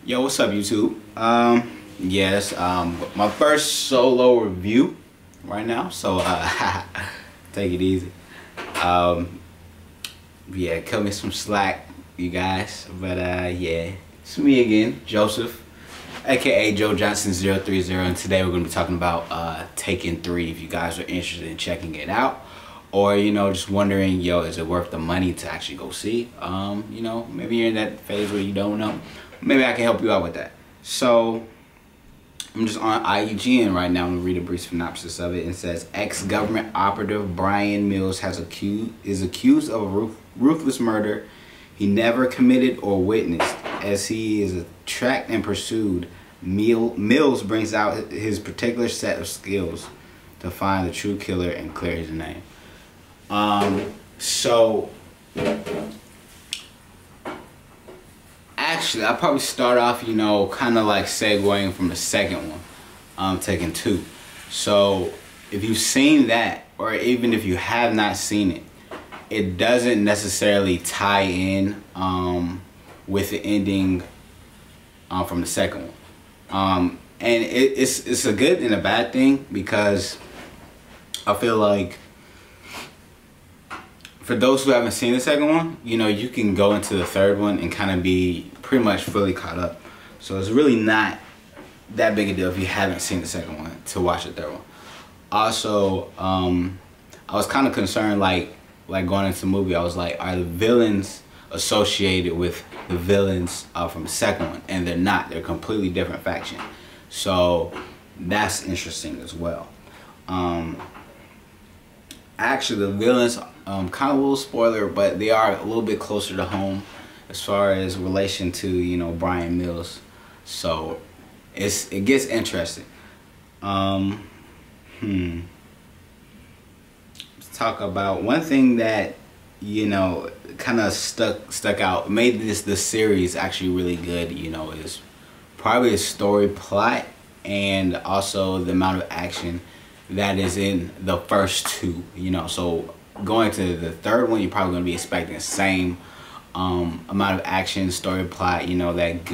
Yo, what's up, YouTube? Yes, my first solo review right now, so take it easy. Yeah, cut me some slack, you guys. But yeah, it's me again, Joseph, aka Joe Johnson 030, and today we're gonna be talking about Taken 3. If you guys are interested in checking it out, or just wondering, yo, is it worth the money to actually go see? Maybe you're in that phase where you don't know. Maybe I can help you out with that. So I'm just on IGN right now. I'm gonna read a brief synopsis of it. It says ex-government operative Bryan Mills is accused of a ruthless murder he never committed or witnessed. As he is tracked and pursued, Mills brings out his particular set of skills to find the true killer and clear his name. Actually, I'll probably start off, kind of like segueing from the second one, Taken 2. So, if you've seen that, or even if you have not seen it, it doesn't necessarily tie in with the ending from the second one. And it's a good and a bad thing, because I feel like for those who haven't seen the second one, you can go into the third one and kind of be pretty much fully caught up. So it's really not that big a deal if you haven't seen the second one to watch the third one. Also, I was kind of concerned, like going into the movie, I was like, are the villains associated with the villains from the second one? And they're not. They're a completely different faction. So that's interesting as well. Actually, the villains, kind of a little spoiler, but they are a little bit closer to home as far as relation to, Bryan Mills. So it gets interesting. Let's talk about one thing that, kind of stuck out, made this series actually really good, is probably the story plot and also the amount of action that is in the first two. So going to the third one, you're probably going to be expecting the same amount of action, story plot, that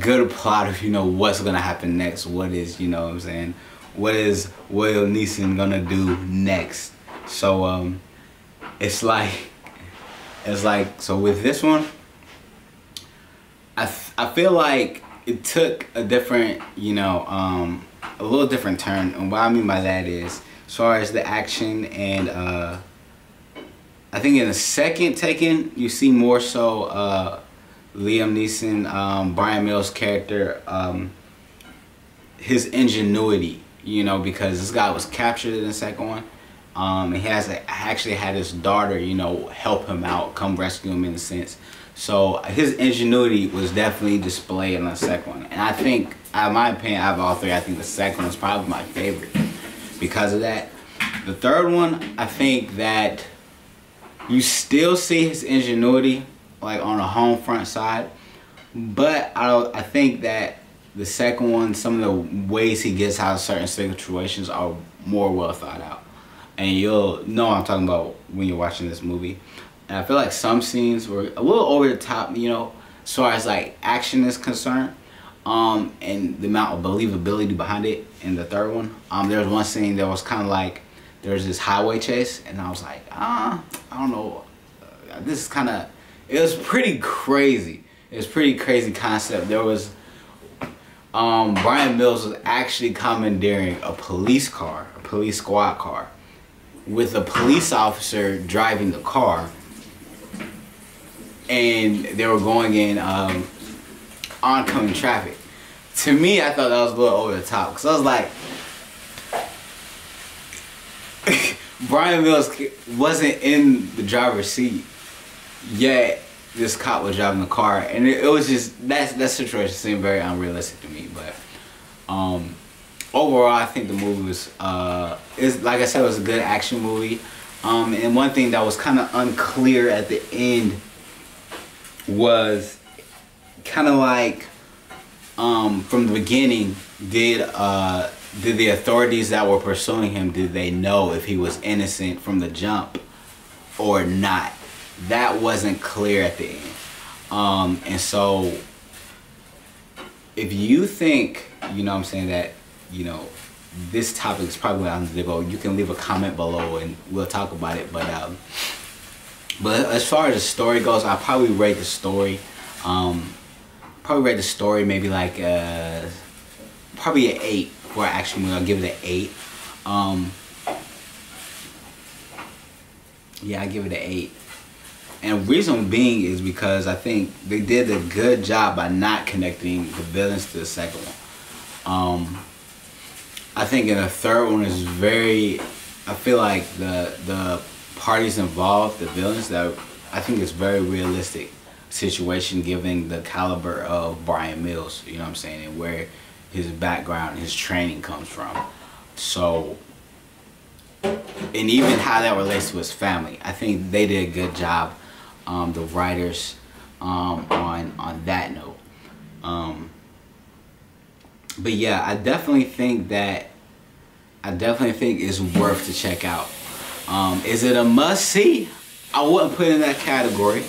good plot of what's going to happen next, what is, what I'm saying, what is Liam Neeson gonna do next. So it's like so with this one, I feel like it took a different, a little different turn. And what I mean by that is, as far as the action, and I think in the second Taken, you see more so Liam Neeson, Bryan Mills' character, his ingenuity, because this guy was captured in the second one. He actually had his daughter, help him out, come rescue him in a sense. So his ingenuity was definitely displayed in the second one. And I think, in my opinion, out of all three, I think the second one is probably my favorite because of that. The third one, I think that you still see his ingenuity, like on the home front side, but I think that the second one, some of the ways he gets out of certain situations are more well thought out. And you'll know what I'm talking about when you're watching this movie. And I feel like some scenes were a little over the top, as far as like action is concerned, and the amount of believability behind it in the third one. There was one scene that was kind of like, there was this highway chase, and I was like, I don't know, this is kind of, it was pretty crazy. It was pretty crazy concept. There was, Bryan Mills was actually commandeering a police squad car, with a police officer driving the car, and they were going in oncoming traffic. To me, I thought that was a little over the top, because I was like, Bryan Mills wasn't in the driver's seat, yet this cop was driving the car, and it was just, that situation seemed very unrealistic to me. But overall, I think the movie was, like I said, it was a good action movie. And one thing that was kind of unclear at the end was kind of like, from the beginning, did the authorities that were pursuing him, did they know if he was innocent from the jump or not? That wasn't clear at the end. And so if you think, you know what I'm saying, that, you know, this topic is probably on the go, you can leave a comment below and we'll talk about it. But as far as the story goes, I'll probably rate the story. Maybe like probably an 8 for an action movie. I'll give it an 8. Yeah, I give it an 8. And reason being is because I think they did a good job by not connecting the villains to the second one. I think in the third one is I feel like the parties involved, the villains, that I think it's very realistic situation given the caliber of Bryan Mills, you know what I'm saying, and where his background, his training comes from. So, and even how that relates to his family, I think they did a good job, the writers, on that note. But yeah, I definitely think it's worth to check out. Is it a must-see? I wouldn't put it in that category.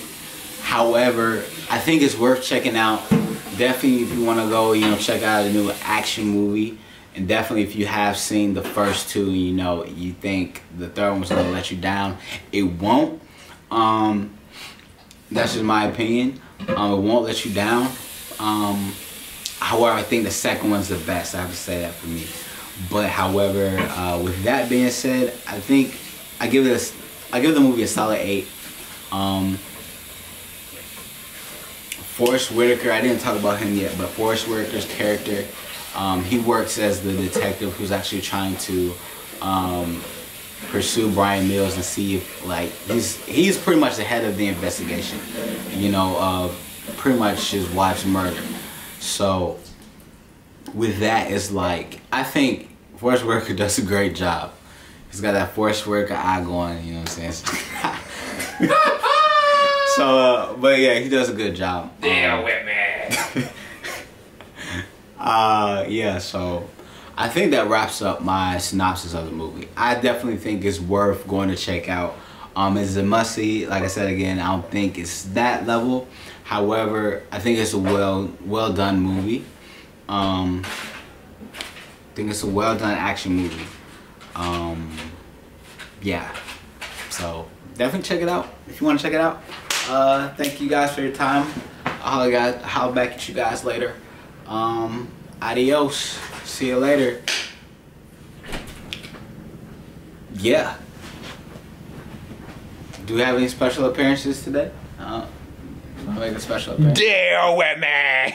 However, I think it's worth checking out. Definitely if you want to go, you know, check out a new action movie. And definitely if you have seen the first two and, you know, you think the third one's going to let you down, it won't. That's just my opinion. It won't let you down. However, I think the second one's the best. I have to say that for me. But however, with that being said, I think I give the movie a solid 8. Forrest Whitaker, I didn't talk about him yet, but Forrest Whitaker's character, he works as the detective who's actually trying to pursue Bryan Mills and see if, like, he's pretty much the head of the investigation, you know, pretty much his wife's murder. So with that, it's like, I think Forrest Whitaker does a great job. He's got that Forrest Whitaker eye going, you know what I'm saying? So, but yeah, he does a good job. Deal with me. Yeah, so I think that wraps up my synopsis of the movie. I definitely think it's worth going to check out. It's a must-see. Like I said again, I don't think it's that level. However, I think it's a well done movie. I think it's a well done action movie. Yeah, so definitely check it out if you want to check it out. Thank you guys for your time. I'll back at you guys later. Adios. See you later. Yeah. Do we have any special appearances today? Make a special appearance. Deal with me.